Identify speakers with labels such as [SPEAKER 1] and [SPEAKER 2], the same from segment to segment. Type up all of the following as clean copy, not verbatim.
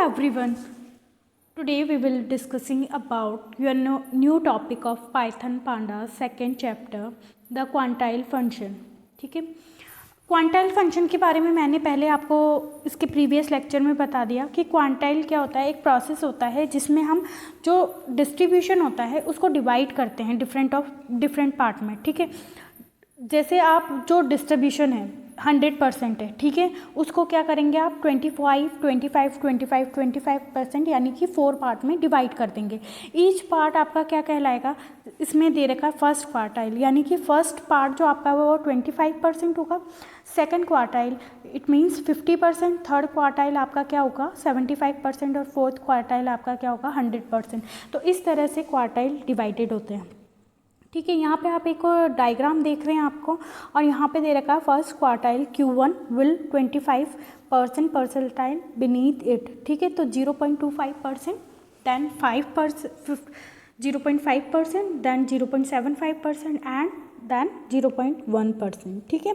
[SPEAKER 1] everyone. Today we will discussing about your new topic of Python Pandas second chapter, the quantile function. ठीक है, quantile function के बारे में मैंने पहले आपको इसके प्रीवियस लेक्चर में बता दिया कि क्वांटाइल क्या होता है। एक प्रोसेस होता है जिसमें हम जो डिस्ट्रीब्यूशन होता है उसको डिवाइड करते हैं डिफरेंट पार्ट में। ठीक है, जैसे आप जो डिस्ट्रीब्यूशन है 100% है, ठीक है, उसको क्या करेंगे आप 25 यानी कि 4 पार्ट में डिवाइड कर देंगे। ईच पार्ट आपका क्या कहलाएगा, इसमें दे रखा है फर्स्ट क्वार्टाइल, यानी कि फर्स्ट पार्ट जो आपका वो 25% होगा। Second quartile it means 50%, third quartile आपका क्या होगा 75% और फोर्थ क्वार्टाइल आपका क्या होगा 100%। तो इस तरह से क्वार्टाइल डिवाइडेड होते हैं। ठीक है, यहाँ पे आप एक डायग्राम देख रहे हैं आपको, और यहाँ पे दे रखा है first quartile Q1 will 25% percentile beneath it. ठीक है, तो 0.25%, देन 5%, 0.5%, देन 0.75% एंड देन 0.1%। ठीक है,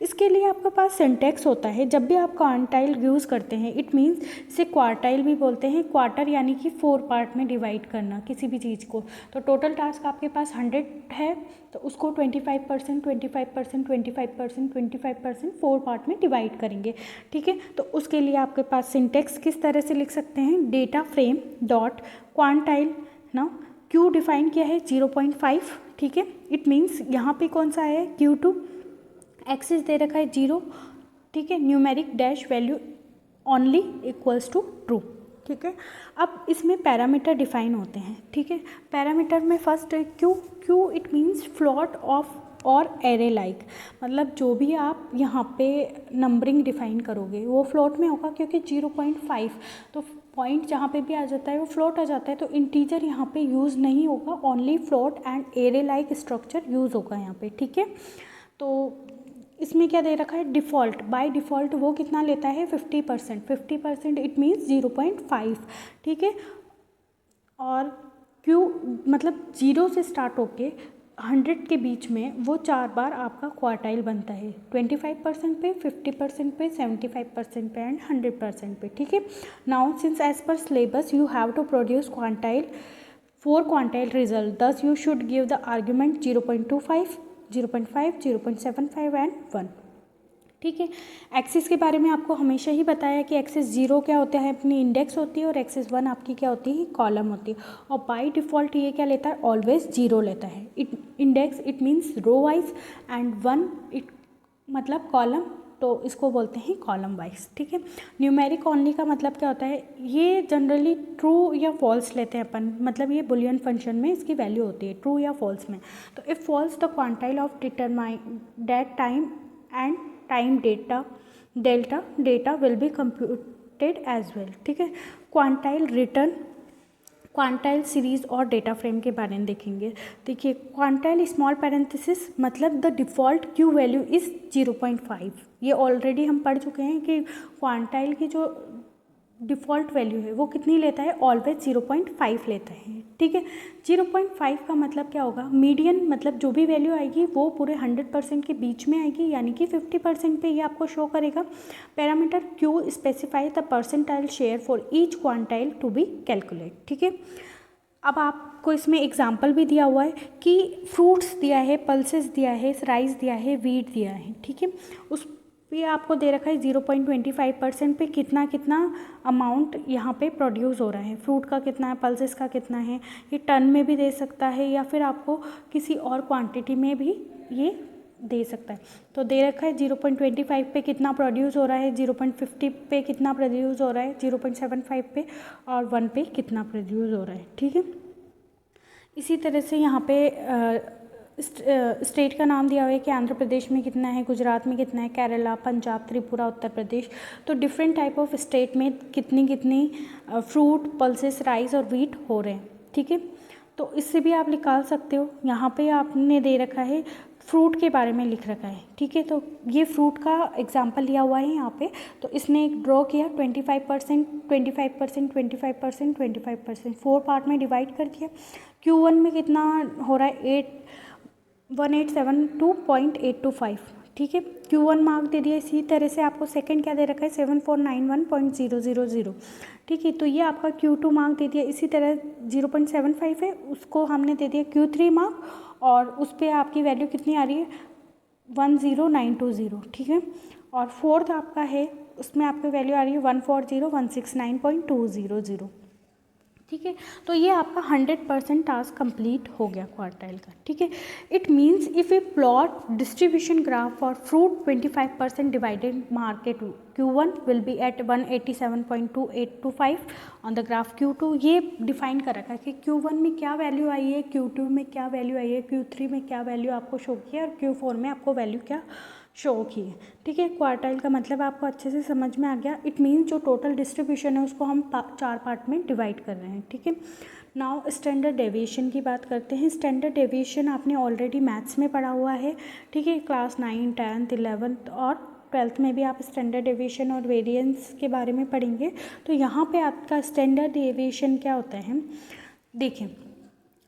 [SPEAKER 1] इसके लिए आपके पास सिंटेक्स होता है। जब भी आप क्वांटाइल यूज़ करते हैं इट मीन्स इसे क्वार्टाइल भी बोलते हैं। क्वार्टर यानी कि 4 पार्ट में डिवाइड करना किसी भी चीज़ को। तो टोटल टास्क आपके पास 100 है, तो उसको 25%, 25%, 25%, 25% 4 पार्ट में डिवाइड करेंगे। ठीक है, तो उसके लिए आपके पास सिंटेक्स किस तरह से लिख सकते हैं, डेटा फ्रेम डॉट क्वांटाइल ना क्यू डिफाइन किया है 0.5। ठीक है, इट मीन्स यहाँ पे कौन सा है Q2, एक्सिस दे रखा है 0। ठीक है, numeric dash value only equals to true. ठीक है, अब इसमें पैरामीटर डिफाइन होते हैं। ठीक है, पैरामीटर में फर्स्ट है Q it means float of और एरे लाइक, मतलब जो भी आप यहाँ पे नंबरिंग डिफाइन करोगे वो फ्लोट में होगा, क्योंकि 0.5 तो पॉइंट जहाँ पे भी आ जाता है वो फ्लोट आ जाता है। तो इंटीजर यहाँ पे यूज़ नहीं होगा, only float and array like structure use होगा यहाँ पे। ठीक है, तो इसमें क्या दे रखा है डिफ़ॉल्ट, बाय डिफ़ॉल्ट वो कितना लेता है 50% इट मीन्स 0.5। ठीक है, और क्यू मतलब 0 से स्टार्ट होके 100 के बीच में वो 4 बार आपका क्वार्टाइल बनता है, 25% पे, 50% पे, 75% पे एंड 100% पे। ठीक है, now since as per syllabus you have to produce quantile 4 quantile result, thus you should give the argument 0.25, 0.5, 0.75 and 1। ठीक है, एक्सिस के बारे में आपको हमेशा ही बताया कि एक्सिस 0 क्या होता है, अपनी इंडेक्स होती है, और एक्सिस 1 आपकी क्या होती है, कॉलम होती है। और बाय डिफ़ॉल्ट ये क्या लेता है, ऑलवेज 0 लेता है। Index it means row wise and 1 it मतलब कॉलम, तो इसको बोलते हैं कॉलम वाइज। ठीक है, न्यूमेरिक ओनली का मतलब क्या होता है, ये जनरली ट्रू या फॉल्स लेते हैं अपन, मतलब ये बुलियन फंक्शन में इसकी वैल्यू होती है ट्रू या फॉल्स में। तो if false the quantile of determine that time and time data will be computed as well. ठीक है, क्वांटाइल रिटर्न, क्वांटाइल सीरीज और डेटा फ्रेम के बारे में देखेंगे। देखिए, क्वांटाइल स्मॉल पैरेंथेसिस मतलब the default q value is 0.5। ये ऑलरेडी हम पढ़ चुके हैं कि क्वांटाइल की जो डिफ़ॉल्ट वैल्यू है वो कितनी लेता है, ऑलवेज 0.5 लेता है। ठीक है, 0.5 का मतलब क्या होगा, मीडियन मतलब जो भी वैल्यू आएगी वो पूरे 100% के बीच में आएगी, यानी कि 50% पे ये आपको शो करेगा। Parameter q specify the percentile share for each quantile to be calculate. ठीक है, अब आपको इसमें एग्जाम्पल भी दिया हुआ है कि फ्रूट्स दिया है, पल्सेस दिया है, राइस दिया है, वीट दिया है। ठीक है, उस ये आपको दे रखा है 0.25% पे कितना कितना अमाउंट यहाँ पे प्रोड्यूस हो रहा है, फ्रूट का कितना है, पल्सेस का कितना है, ये टन में भी दे सकता है या फिर आपको किसी और क्वांटिटी में भी ये दे सकता है। तो दे रखा है 0.25 पे कितना प्रोड्यूस हो रहा है, 0.50 पे कितना प्रोड्यूस हो रहा है, 0.75 पे और 1 पे कितना प्रोड्यूस हो रहा है। ठीक है, इसी तरह से यहाँ पे स्टेट का नाम दिया हुआ है कि आंध्र प्रदेश में कितना है, गुजरात में कितना है, केरला, पंजाब, त्रिपुरा, उत्तर प्रदेश। तो डिफरेंट टाइप ऑफ स्टेट में कितनी कितनी फ्रूट, पल्सेस, राइस और वीट हो रहे हैं। ठीक है, तो इससे भी आप निकाल सकते हो। यहाँ पे आपने दे रखा है फ्रूट के बारे में लिख रखा है। ठीक है, तो ये फ्रूट का एग्जाम्पल लिया हुआ है यहाँ पे। तो इसने एक ड्रॉ किया 25%, 25%, 25%, 25%, 4 पार्ट में डिवाइड कर दिया। Q1 में कितना हो रहा है 1872.825। ठीक है। Q1 मार्क दे दिया। इसी तरह से आपको सेकंड क्या दे रखा है 7491.000, ठीक है। तो ये आपका Q2 मार्क दे दिया। इसी तरह 0.75 है, उसको हमने दे दिया Q3 मार्क, और उस पर आपकी वैल्यू कितनी आ रही है 10920, ठीक है। और फोर्थ आपका है, उसमें आपकी वैल्यू आ रही है 140,169.200, ठीक है। तो ये आपका 100% टास्क कंप्लीट हो गया क्वार्टाइल का, ठीक है। It means if a plot distribution graph for fruit 25% divided market Q1 will be at 187.2825 on the graph Q2। ये डिफाइन कर रखा है कि Q1 में क्या वैल्यू आई है, Q2 में क्या वैल्यू आई है, Q3 में क्या वैल्यू आपको शो की है, और Q4 में आपको वैल्यू क्या शो की है, ठीक है। क्वार्टाइल का मतलब आपको अच्छे से समझ में आ गया। इट मीन्स जो टोटल डिस्ट्रीब्यूशन है उसको हम 4 पार्ट में डिवाइड कर रहे हैं, ठीक है। नाउ स्टैंडर्ड डेविएशन की बात करते हैं। स्टैंडर्ड डेविएशन आपने ऑलरेडी मैथ्स में पढ़ा हुआ है, ठीक है। क्लास 9, 10, 11 और 12th में भी आप स्टैंडर्ड डेविएशन और वेरिएंस के बारे में पढ़ेंगे। तो यहाँ पे आपका स्टैंडर्ड डेविएशन क्या होता है, देखिए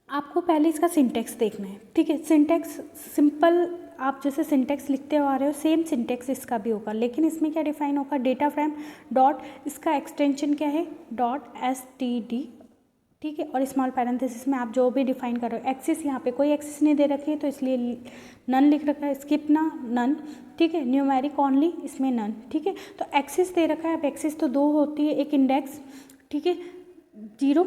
[SPEAKER 1] आपको पहले इसका सिंटेक्स देखना है, ठीक है। सिंटेक्स सिंपल, आप जैसे सिंटेक्स लिखते आ रहे हो सेम सिंटेक्स इसका भी होगा, लेकिन इसमें क्या डिफाइन होगा, डेटा फ्रेम डॉट, इसका एक्सटेंशन क्या है .std, ठीक है। और स्मॉल पैरेंथेसिस में आप जो भी डिफाइन कर रहे हो, एक्सिस यहाँ पे कोई एक्सिस नहीं दे रखी है तो इसलिए नन लिख रखा है, स्किप ना नन, ठीक है। न्यूमेरिक ओनली, इसमें नन, ठीक है। तो एक्सिस दे रखा है। अब एक्सिस तो 2 होती है, एक इंडेक्स, ठीक है, 0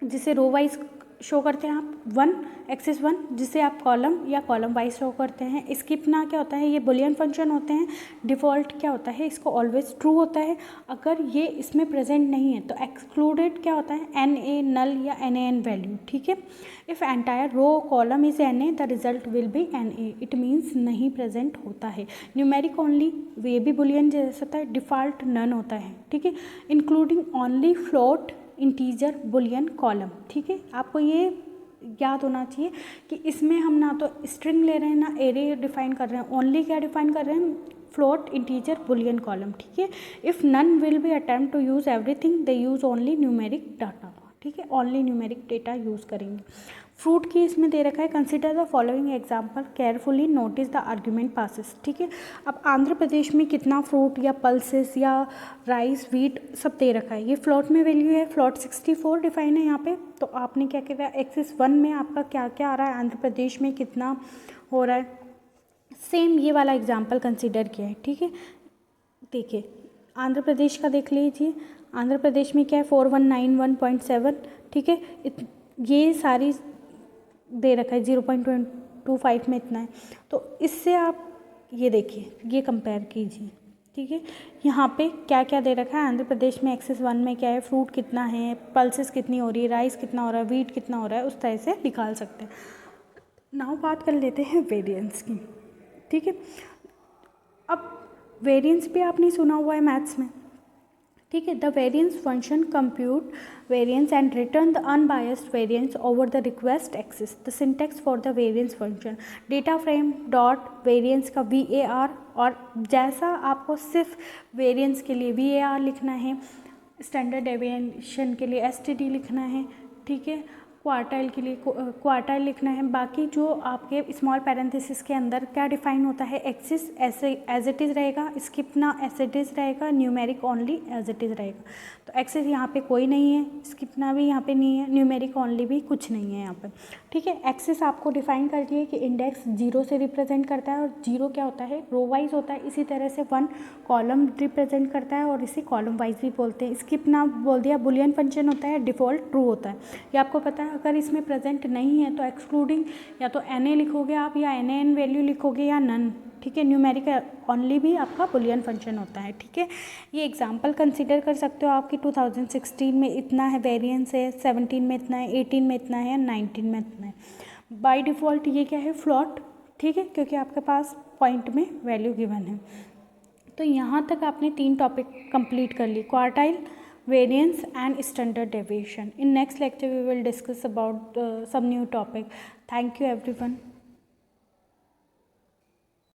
[SPEAKER 1] जिसे रो वाइज शो करते हैं आप, 1 एक्सिस 1 जिसे आप कॉलम या कॉलम वाइज शो करते हैं। स्किप ना क्या होता है, ये बुलियन फंक्शन होते हैं। डिफ़ॉल्ट क्या होता है, इसको ऑलवेज ट्रू होता है। अगर ये इसमें प्रेजेंट नहीं है तो एक्सक्लूडेड क्या होता है, NA नल या NaN वैल्यू, ठीक है। If entire row column is NA the result will be NA, it means नहीं प्रेजेंट होता है। न्यूमेरिक ओनली, ये भी बुलियन जैसा होता है। डिफ़ॉल्ट नन होता है, ठीक है। Including only float integer Boolean column, ठीक है। आपको ये याद होना चाहिए कि इसमें हम ना तो स्ट्रिंग ले रहे हैं ना एरे डिफाइन कर रहे हैं, ओनली क्या डिफाइन कर रहे हैं, फ्लोट इंटीजर बुलियन कॉलम, ठीक है। If none will be attempt to use everything they use only numeric data, ठीक है। ओनली न्यूमेरिक डेटा यूज़ करेंगे। फ्रूट की इसमें दे रखा है, consider the following example carefully notice the argument passes, ठीक है। अब आंध्र प्रदेश में कितना फ्रूट या पल्सेस या राइस व्हीट सब दे रखा है। ये फ्लोट में वैल्यू है, फ्लोट 64 डिफाइन है यहाँ पे। तो आपने क्या किया, एक्सिस 1 में आपका क्या क्या आ रहा है, आंध्र प्रदेश में कितना हो रहा है, सेम ये वाला एग्जाम्पल कंसिडर किया है, ठीक है। देखिए आंध्र प्रदेश का देख लीजिए, आंध्र प्रदेश में क्या है 4191.7, ठीक है। ये सारी दे रखा है 0.25 में इतना है। तो इससे आप ये देखिए, ये कंपेयर कीजिए, ठीक है। यहाँ पे क्या क्या दे रखा है, आंध्र प्रदेश में एक्सिस 1 में क्या है, फ्रूट कितना है, पल्सेस कितनी हो रही है, राइस कितना हो रहा है, व्हीट कितना हो रहा है, उस तरह से निकाल सकते हैं। नाउ बात कर लेते हैं वेरिएंस की, ठीक है। अब वेरिएंस भी आपने सुना हुआ है मैथ्स में, ठीक है। The variance function compute variance and return the unbiased variance over the request axis. The syntax for the variance function data frame dot variance का VAR, और जैसा आपको सिर्फ वेरिएंस के लिए VAR लिखना है, स्टैंडर्ड डेविएशन के लिए STD लिखना है, ठीक है। क्वार्टाइल के लिए क्वार्टाइल लिखना है। बाकी जो आपके स्मॉल पैरेंथेसिस के अंदर क्या डिफाइन होता है, एक्सिस ऐसे एज इट इज़ रहेगा, skip na as it is रहेगा, numeric only as it is रहेगा। तो एक्सिस यहाँ पे कोई नहीं है, स्किप ना भी यहाँ पे नहीं है, न्यूमेरिक ओनली भी कुछ नहीं है यहाँ पे, ठीक है। एक्सिस आपको डिफाइन कर दिए कि इंडेक्स 0 से रिप्रेजेंट करता है, और 0 क्या होता है, रो वाइज होता है। इसी तरह से 1 कॉलम रिप्रेजेंट करता है और इसे कॉलम वाइज भी बोलते हैं। स्किप ना बोल दिया, बुलियन फंक्शन होता है, डिफ़ॉल्ट ट्रू होता है, ये आपको पता है। अगर इसमें प्रेजेंट नहीं है तो एक्सक्लूडिंग या तो NA लिखोगे आप, या NaN वैल्यू लिखोगे, या नन, ठीक है। न्यूमेरिक ओनली भी आपका बुलियन फंक्शन होता है, ठीक है। ये एग्जांपल कंसीडर कर सकते हो आपकी 2016 में इतना है वेरिएंस है, 17 में इतना है, 18 में इतना है, 19 में इतना है। बाय डिफ़ॉल्ट ये क्या है, फ्लोट, ठीक है, क्योंकि आपके पास पॉइंट में वैल्यू गिवन है। तो यहाँ तक आपने 3 टॉपिक कंप्लीट कर ली, quartile, variance and standard deviation. In next lecture we will discuss about some new topic. Thank you everyone.